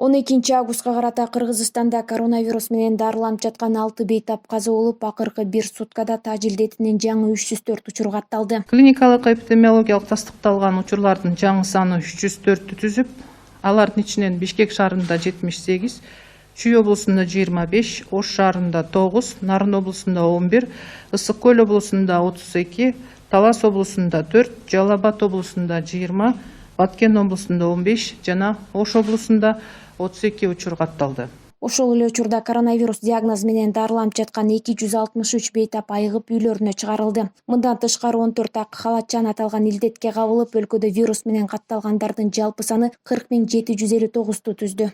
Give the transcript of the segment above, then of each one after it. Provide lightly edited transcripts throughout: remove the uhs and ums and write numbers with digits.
12 августка карата Кыргызстанда коронавирус менен дарыланып жаткан 6 бейтап каза болуп, акыркы бир суткада тажил-детинен жаңы 304 учур катталды. Клиникалык эпидемиологиялык тастыкталган учурлардын жаңы саны 304 түзүп, алардын ичинен Бишкек шаарында 78, Чүй облусунда 25, Ош шаарында 9, Нарын облусунда 11, Ысык Көл облусунда 32, Талас облусунда 4, Жалал Абад облусунда 20, Баткен облусунда 15 жана Ош облусунда 32 учур катталды. Ошол эле учурда коронавирус диагнозу менен дарыланып жаткан 263 бейтап айыгып үйлөрүнө чыгарылды. Мындан тышкары 14 ак халатчан аталган илдетке кабылып, өлкөдө вирус менен катталгандардын жалпы саны 40.759 түздү.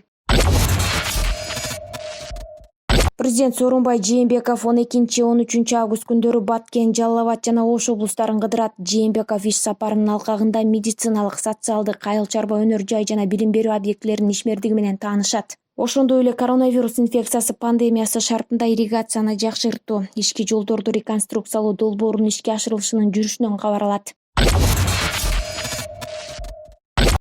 Президент Сооронбай Жээнбеков 12-13 август күндөрү Баткен, Жалал Абад жана Ош облустарын кыдырат. Жээнбеков иш сапарынын алкагында медициналык, социалдык, айыл чарба өнөр жай жана билим берүү объектилеринин ишмердиги менен таанышат. Ошондой эле коронавирус инфекциясы пандемиясы шартында ирригацияны жакшыртуу, ички жолдорду реконструкциялоо долбоорунун ишке ашырылышынын жүрүшүнөн кабар алат.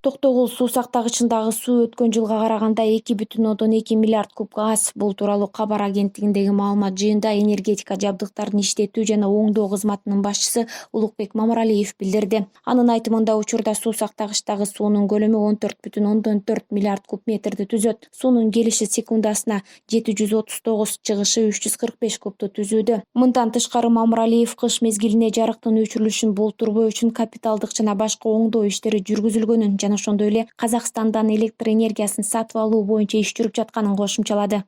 Токтогул суу сактагычындагы суу өткөн жылга караганда 2,2 миллиард кубка аз. Бул тууралуу кабар агенттигиндеги маалымат жыйында энергетика жабдыктарын иштетүү жана оңдоо кызматынын башчысы Улукбек Мамыралиев билдирди. Анын айтымында, учурда суу сактагычтагы суунун көлөмү 14,4 миллиард куб метрди түзөт. Суунун келиши секундасына 739, чыгышы 345 кубту түзүүдө. Мындан тышкары Мамыралиев кыш мезгилине жарыктын өчүрүлүшүн болтурбоо үчүн капиталдык жана башка оңдоо иштери жүргүзүлгөнүн жана ошондой эле Казакстандан электр энергиясын сатып алуу боюнча иш жүрүп жатканын кошумчалады.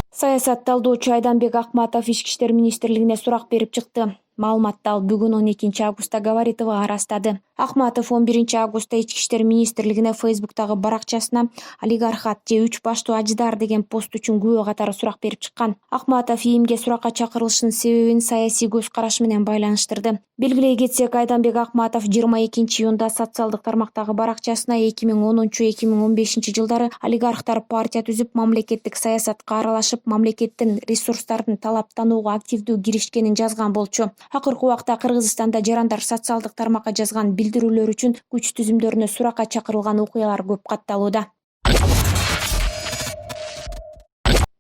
Саясат талдоочу Айданбек Акматов Ички иштер министрлигине сурак берип чыкты. Маалыматты ал бүгүн 12 августта Габаритовага ырастады. Акматов 11 августта Ички иштер министрлигине Фейсбуктагы баракчасына олигархат же 3 баштуу ажыдар деген пост үчүн күбө катары сурак берип чыккан. Акматов ИИМге суракка чакырылышынын себебин саясий көз карашы менен байланыштырды. Белгилей кетсек, Айданбек Акматов 22 июнда социалдык тармактагы баракчасына 2010-2015 жылдары олигархтар партия түзүп, мамлекеттик саясатка аралашып, мамлекеттин ресурстарын талаптанууга активдүү киришкенин жазган болчу. Акыркы убакта Кыргызстанда жарандар социалдык тармакка жазган билдирүүлөр үчүн күч түзүмдөрүнө суракка чакырылган окуялар көп катталууда.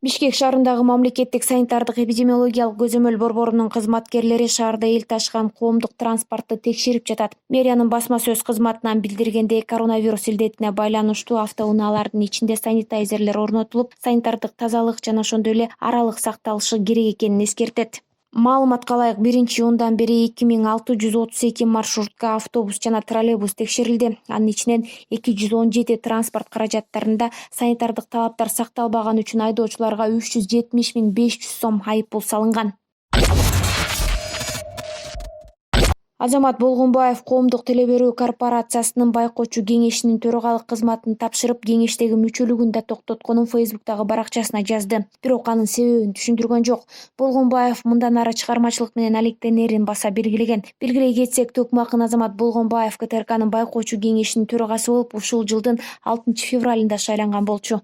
Бишкек шаарындагы мамлекеттик санитардык эпидемиологиялык көзөмөл борборунун кызматкерлери шаарда эл ташыган коомдук транспортты текшерип жатат. Мэриянын басма сөз кызматынан билдиргендей, коронавирус илдетине байланыштуу автоунаалардын ичинде санитайзерлер орнотулуп, санитардык тазалык жана ошондой эле аралык сакталышы керек экенин эскертет. Маалыматка ылайык, 1-июндан бери 2632 маршрутка, автобус жана троллейбус текшерилди. Анын ичинен 217 транспорт каражаттарында санитардык талаптар сакталбаган үчүн айдоочуларга 370.500 сом айыппул салынган. Азамат Болгонбаев коомдук теле берүү корпорациясынын байкоочу кеңешинин төрагалык кызматын тапшырып, кеңештеги мүчөлүгүн да токтотконун Фейсбуктагы баракчасына жазды. Бирок анын себебин түшүндүргөн жок. Болгонбаев мындан ары чыгармачылык менен алектенерин баса белгилеген. Белгилей кетсек, Төкмакын Азамат Болгонбаев КТРКнын байкоочу кеңешинин төрагасы болуп, ушул жылдын 6 февралында шайланган болчу.